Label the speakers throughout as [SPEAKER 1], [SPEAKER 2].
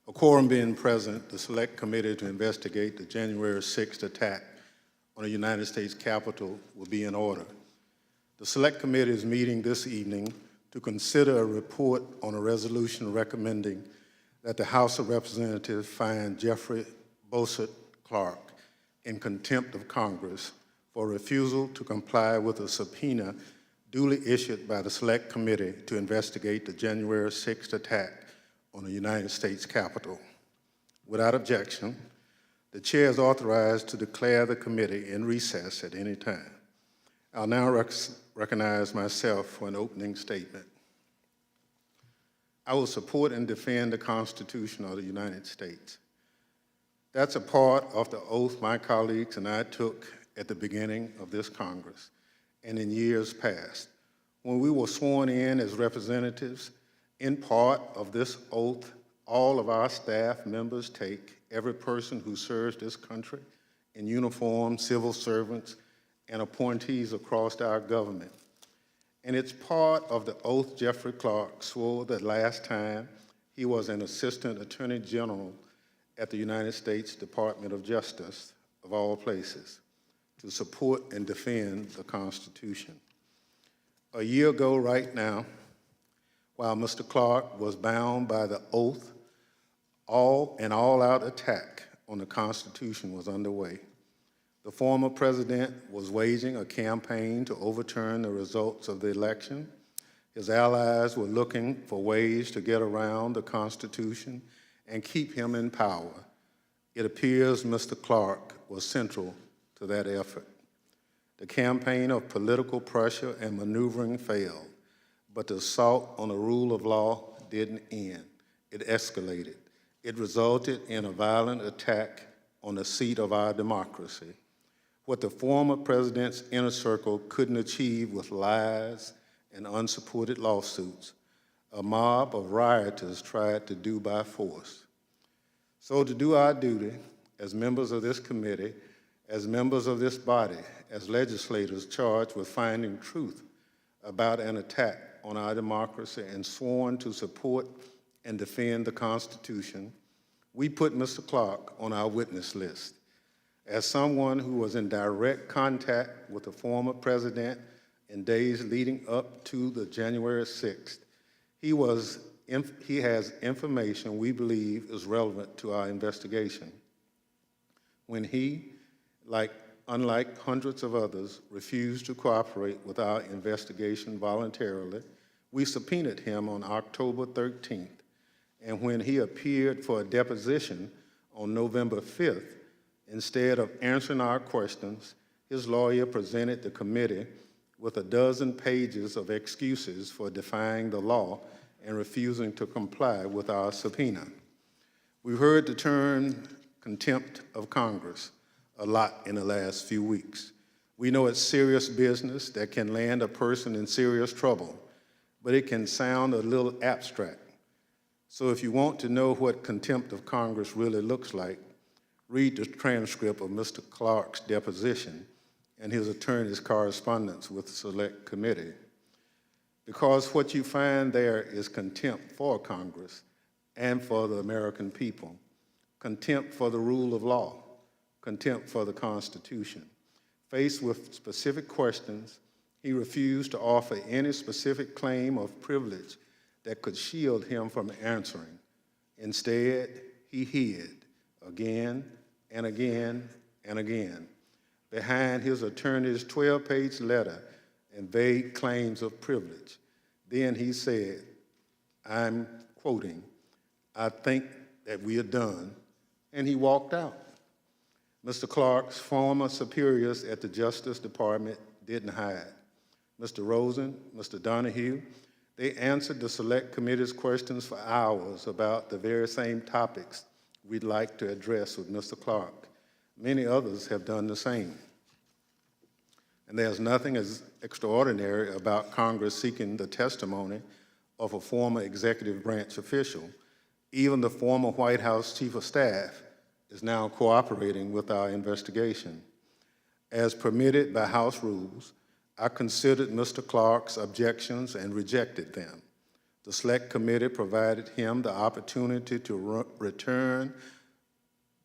[SPEAKER 1] A quorum being present, the Select Committee to investigate the January 6th attack on the United States Capitol will be in order. The Select Committee is meeting this evening to consider a report on a resolution recommending that the House of Representatives find Jeffrey Bossert Clark in contempt of Congress for refusal to comply with a subpoena duly issued by the Select Committee to investigate the January 6th attack on the United States Capitol. Without objection, the chair is authorized to declare the committee in recess at any time. I'll now recognize myself for an opening statement. I will support and defend the Constitution of the United States. That's a part of the oath my colleagues and I took at the beginning of this Congress and in years past. When we were sworn in as representatives, in part of this oath, all of our staff members take, every person who serves this country in uniform, civil servants, and appointees across our government. And it's part of the oath Jeffrey Clark swore the last time he was an Assistant Attorney General at the United States Department of Justice, of all places, to support and defend the Constitution. A year ago right now, while Mr. Clark was bound by the oath, an all-out attack on the Constitution was underway. The former president was waging a campaign to overturn the results of the election. His allies were looking for ways to get around the Constitution and keep him in power. It appears Mr. Clark was central to that effort. The campaign of political pressure and maneuvering failed, but the assault on the rule of law didn't end. It escalated. It resulted in a violent attack on the seat of our democracy. What the former president's inner circle couldn't achieve with lies and unsupported lawsuits, a mob of rioters tried to do by force. So to do our duty as members of this committee, as members of this body, as legislators charged with finding truth about an attack on our democracy and sworn to support and defend the Constitution, we put Mr. Clark on our witness list. As someone who was in direct contact with the former president in days leading up to the January 6th, he has information we believe is relevant to our investigation. When he, unlike hundreds of others, refused to cooperate with our investigation voluntarily, we subpoenaed him on October 13th, and when he appeared for a deposition on November 5th, instead of answering our questions, his lawyer presented the committee with a dozen pages of excuses for defying the law and refusing to comply with our subpoena. We've heard the term contempt of Congress a lot in the last few weeks. We know it's serious business that can land a person in serious trouble, but it can sound a little abstract. So if you want to know what contempt of Congress really looks like, read the transcript of Mr. Clark's deposition and his attorney's correspondence with the Select Committee. Because what you find there is contempt for Congress and for the American people, contempt for the rule of law, contempt for the Constitution. Faced with specific questions, he refused to offer any specific claim of privilege that could shield him from answering. Instead, he hid again and again and again behind his attorney's 12-page letter and vague claims of privilege. Then he said, I'm quoting, "I think that we are done," and he walked out. Mr. Clark's former superiors at the Justice Department didn't hide. Mr. Rosen, Mr. Donahue, they answered the Select Committee's questions for hours about the very same topics we'd like to address with Mr. Clark. Many others have done the same. And there's nothing as extraordinary about Congress seeking the testimony of a former executive branch official. Even the former White House Chief of Staff is now cooperating with our investigation. As permitted by House rules, I considered Mr. Clark's objections and rejected them. The Select Committee provided him the opportunity to return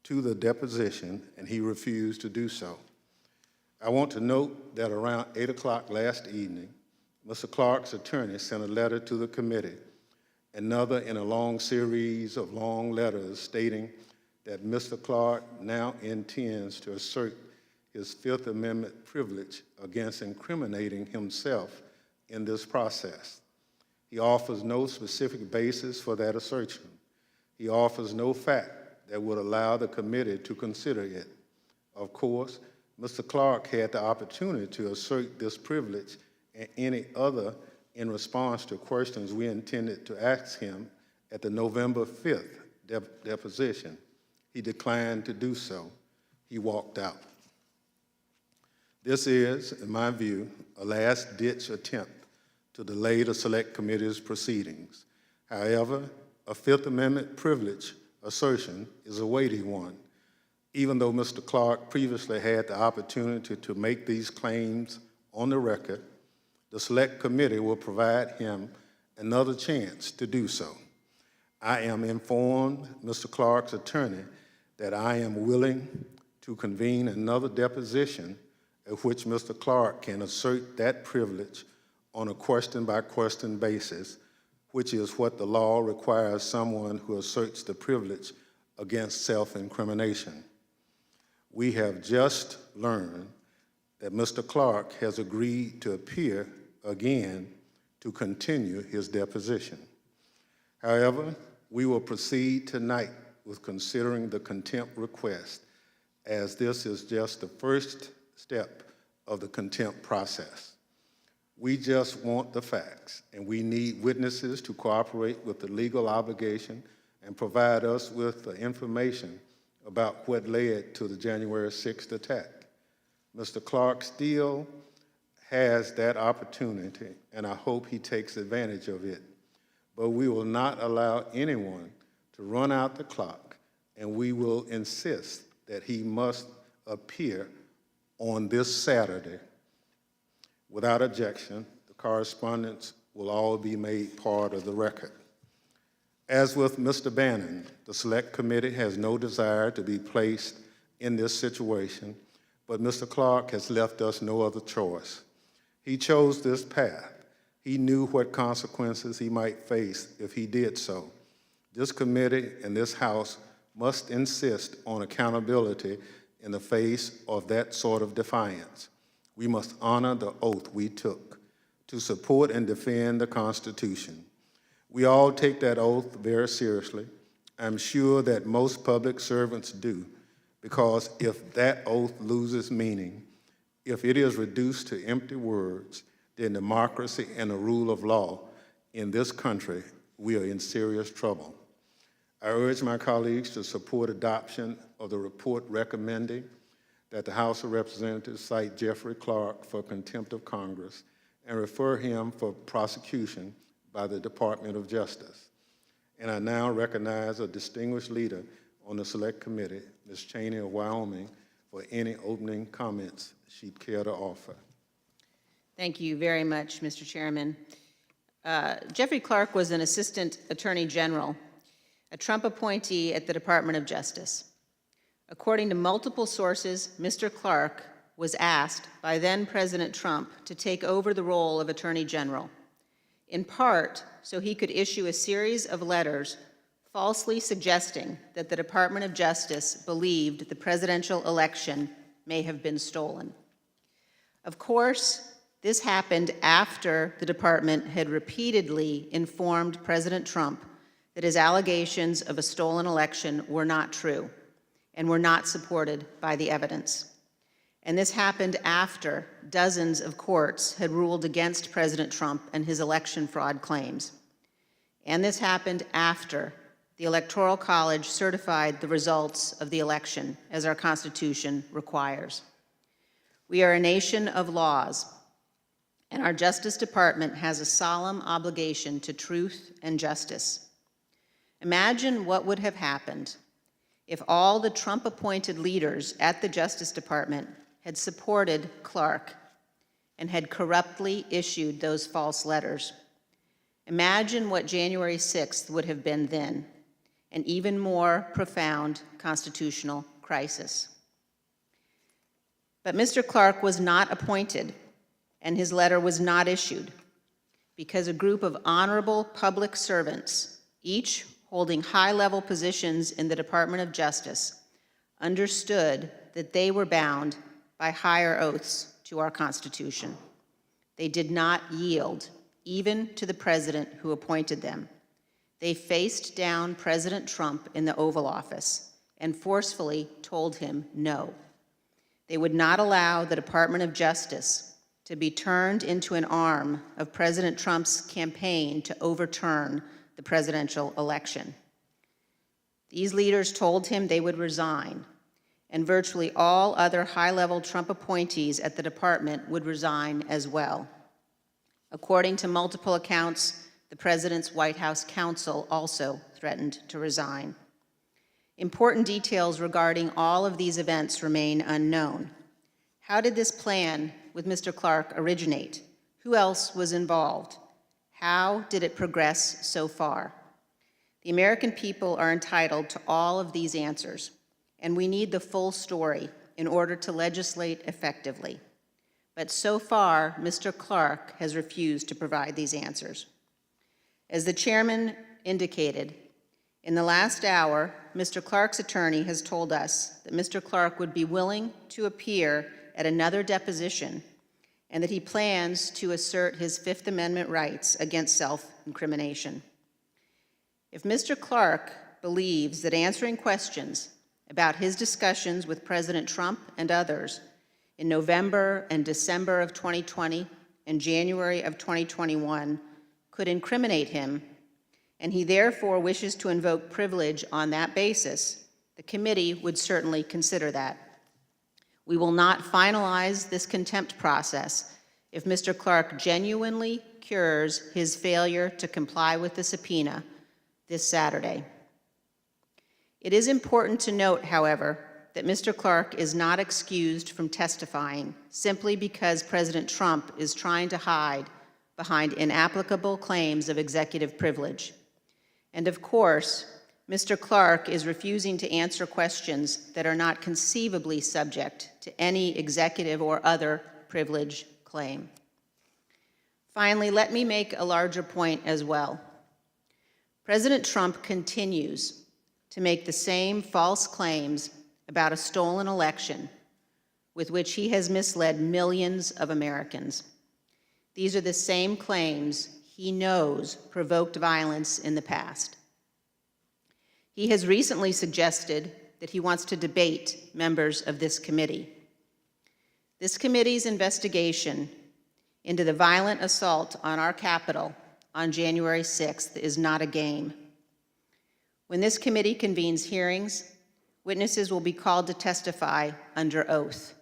[SPEAKER 1] to the deposition, and he refused to do so. I want to note that around 8 o'clock last evening, Mr. Clark's attorney sent a letter to the committee, another in a long series of long letters stating that Mr. Clark now intends to assert his Fifth Amendment privilege against incriminating himself in this process. He offers no specific basis for that assertion. He offers no fact that would allow the committee to consider it. Of course, Mr. Clark had the opportunity to assert this privilege and any other in response to questions we intended to ask him at the November 5th deposition. He declined to do so. He walked out. This is, in my view, a last-ditch attempt to delay the Select Committee's proceedings. However, a Fifth Amendment privilege assertion is a weighty one. Even though Mr. Clark previously had the opportunity to make these claims on the record, the Select Committee will provide him another chance to do so. I am informed, Mr. Clark's attorney, that I am willing to convene another deposition at which Mr. Clark can assert that privilege on a question-by-question basis, which is what the law requires someone who asserts the privilege against self-incrimination. We have just learned that Mr. Clark has agreed to appear again to continue his deposition. However, we will proceed tonight with considering the contempt request, as this is just the first step of the contempt process. We just want the facts, and we need witnesses to cooperate with the legal obligation and provide us with the information about what led to the January 6th attack. Mr. Clark still has that opportunity, and I hope he takes advantage of it. But we will not allow anyone to run out the clock, and we will insist that he must appear on this Saturday. Without objection, the correspondence will all be made part of the record. As with Mr. Bannon, the Select Committee has no desire to be placed in this situation, but Mr. Clark has left us no other choice. He chose this path. He knew what consequences he might face if he did so. This committee and this House must insist on accountability in the face of that sort of defiance. We must honor the oath we took to support and defend the Constitution. We all take that oath very seriously. I'm sure that most public servants do, because if that oath loses meaning, if it is reduced to empty words, then democracy and the rule of law in this country, we are in serious trouble. I urge my colleagues to support adoption of the report recommending that the House of Representatives cite Jeffrey Clark for contempt of Congress and refer him for prosecution by the Department of Justice. And I now recognize a distinguished leader on the Select Committee, Ms. Cheney of Wyoming, for any opening comments she'd care to offer.
[SPEAKER 2] Thank you very much, Mr. Chairman. Jeffrey Clark was an Assistant Attorney General, a Trump appointee at the Department of Justice. According to multiple sources, Mr. Clark was asked by then President Trump to take over the role of Attorney General, in part so he could issue a series of letters falsely suggesting that the Department of Justice believed the presidential election may have been stolen. Of course, this happened after the department had repeatedly informed President Trump that his allegations of a stolen election were not true and were not supported by the evidence. And this happened after dozens of courts had ruled against President Trump and his election fraud claims. And this happened after the Electoral College certified the results of the election, as our Constitution requires. We are a nation of laws, and our Justice Department has a solemn obligation to truth and justice. Imagine what would have happened if all the Trump-appointed leaders at the Justice Department had supported Clark and had corruptly issued those false letters. Imagine what January 6th would have been then, an even more profound constitutional crisis. But Mr. Clark was not appointed, and his letter was not issued, because a group of honorable public servants, each holding high-level positions in the Department of Justice, understood that they were bound by higher oaths to our Constitution. They did not yield, even to the president who appointed them. They faced down President Trump in the Oval Office and forcefully told him no. They would not allow the Department of Justice to be turned into an arm of President Trump's campaign to overturn the presidential election. These leaders told him they would resign, and virtually all other high-level Trump appointees at the department would resign as well. According to multiple accounts, the president's White House counsel also threatened to resign. Important details regarding all of these events remain unknown. How did this plan with Mr. Clark originate? Who else was involved? How did it progress so far? The American people are entitled to all of these answers, and we need the full story in order to legislate effectively. But so far, Mr. Clark has refused to provide these answers. As the chairman indicated, in the last hour, Mr. Clark's attorney has told us that Mr. Clark would be willing to appear at another deposition and that he plans to assert his Fifth Amendment rights against self-incrimination. If Mr. Clark believes that answering questions about his discussions with President Trump and others in November and December of 2020 and January of 2021 could incriminate him, and he therefore wishes to invoke privilege on that basis, the committee would certainly consider that. We will not finalize this contempt process if Mr. Clark genuinely cures his failure to comply with the subpoena this Saturday. It is important to note, however, that Mr. Clark is not excused from testifying simply because President Trump is trying to hide behind inapplicable claims of executive privilege. And of course, Mr. Clark is refusing to answer questions that are not conceivably subject to any executive or other privilege claim. Finally, let me make a larger point as well. President Trump continues to make the same false claims about a stolen election with which he has misled millions of Americans. These are the same claims he knows provoked violence in the past. He has recently suggested that he wants to debate members of this committee. This committee's investigation into the violent assault on our Capitol on January 6th is not a game. When this committee convenes hearings, witnesses will be called to testify under oath.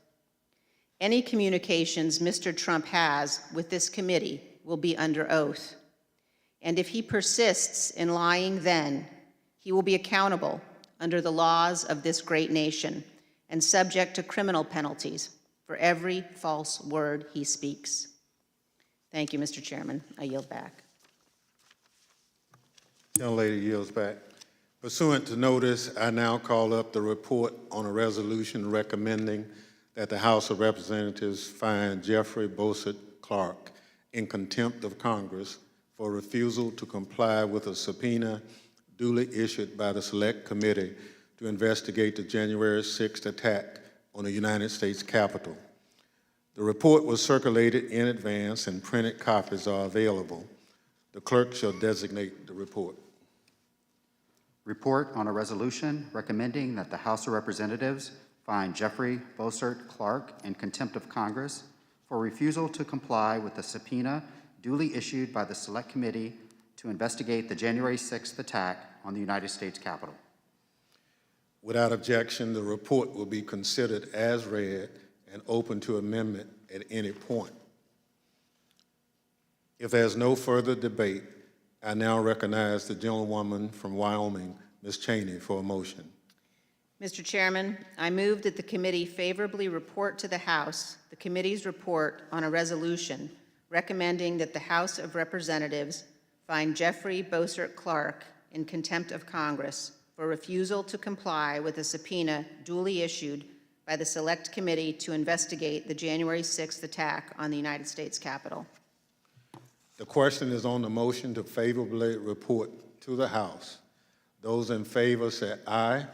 [SPEAKER 2] Any communications Mr. Trump has with this committee will be under oath. And if he persists in lying then, he will be accountable under the laws of this great nation and subject to criminal penalties for every false word he speaks. Thank you, Mr. Chairman. I yield back.
[SPEAKER 1] Young lady yields back. Pursuant to notice, I now call up the report on a resolution recommending that the House of Representatives find Jeffrey Bossert Clark in contempt of Congress for refusal to comply with a subpoena duly issued by the Select Committee to investigate the January 6th attack on the United States Capitol. The report was circulated in advance and printed copies are available. The clerk shall designate the report.
[SPEAKER 3] Report on a resolution recommending that the House of Representatives find Jeffrey Bossert Clark in contempt of Congress for refusal to comply with the subpoena duly issued by the Select Committee to investigate the January 6th attack on the United States Capitol.
[SPEAKER 1] Without objection, the report will be considered as read and open to amendment at any point. If there's no further debate, I now recognize the gentlewoman from Wyoming, Ms. Cheney, for a motion.
[SPEAKER 2] Mr. Chairman, I move that the committee favorably report to the House the committee's report on a resolution recommending that the House of Representatives find Jeffrey Bossert Clark in contempt of Congress for refusal to comply with a subpoena duly issued by the Select Committee to investigate the January 6th attack on the United States Capitol.
[SPEAKER 1] The question is on the motion to favorably report to the House. Those in favor say aye.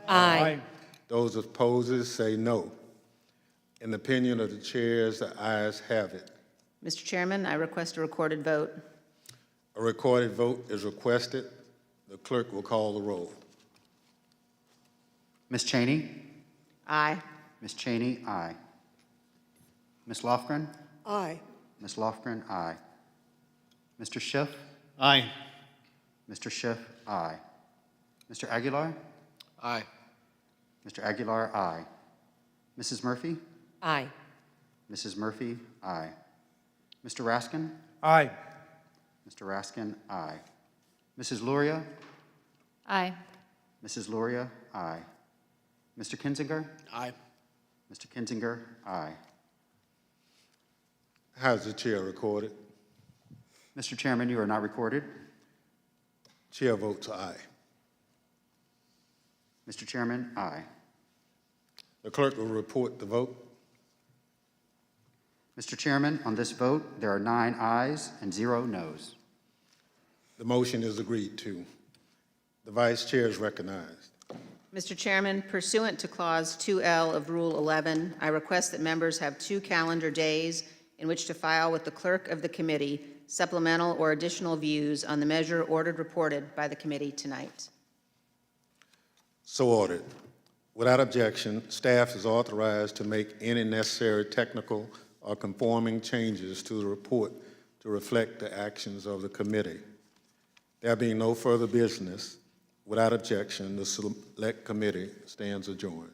[SPEAKER 4] Aye.
[SPEAKER 1] Those opposed say no. In the opinion of the chairs, the ayes have it.
[SPEAKER 2] Mr. Chairman, I request a recorded vote.
[SPEAKER 1] A recorded vote is requested. The clerk will call the roll.
[SPEAKER 3] Ms. Cheney?
[SPEAKER 2] Aye.
[SPEAKER 3] Ms. Cheney, aye. Ms. Lofgren?
[SPEAKER 4] Aye.
[SPEAKER 3] Ms. Lofgren, aye. Mr. Schiff?
[SPEAKER 5] Aye.
[SPEAKER 3] Mr. Schiff, aye. Mr. Aguilar?
[SPEAKER 5] Aye.
[SPEAKER 3] Mr. Aguilar, aye. Mrs. Murphy?
[SPEAKER 4] Aye.
[SPEAKER 3] Mrs. Murphy, aye. Mr. Raskin?
[SPEAKER 5] Aye.
[SPEAKER 3] Mr. Raskin, aye. Mrs. Luria?
[SPEAKER 2] Aye.
[SPEAKER 3] Mrs. Luria, aye. Mr. Kinzinger?
[SPEAKER 5] Aye.
[SPEAKER 3] Mr. Kinzinger, aye.
[SPEAKER 1] Has the chair recorded?
[SPEAKER 3] Mr. Chairman, you are not recorded.
[SPEAKER 1] Chair votes aye.
[SPEAKER 3] Mr. Chairman, aye.
[SPEAKER 1] The clerk will report the vote.
[SPEAKER 3] Mr. Chairman, on this vote, there are 9 ayes and 0 noes.
[SPEAKER 1] The motion is agreed to. The vice chair is recognized.
[SPEAKER 2] Mr. Chairman, pursuant to Clause 2L of Rule 11, I request that members have 2 calendar days in which to file with the clerk of the committee supplemental or additional views on the measure ordered reported by the committee tonight.
[SPEAKER 1] So ordered. Without objection, staff is authorized to make any necessary technical or conforming changes to the report to reflect the actions of the committee. There being no further business, without objection, the Select Committee stands adjourned.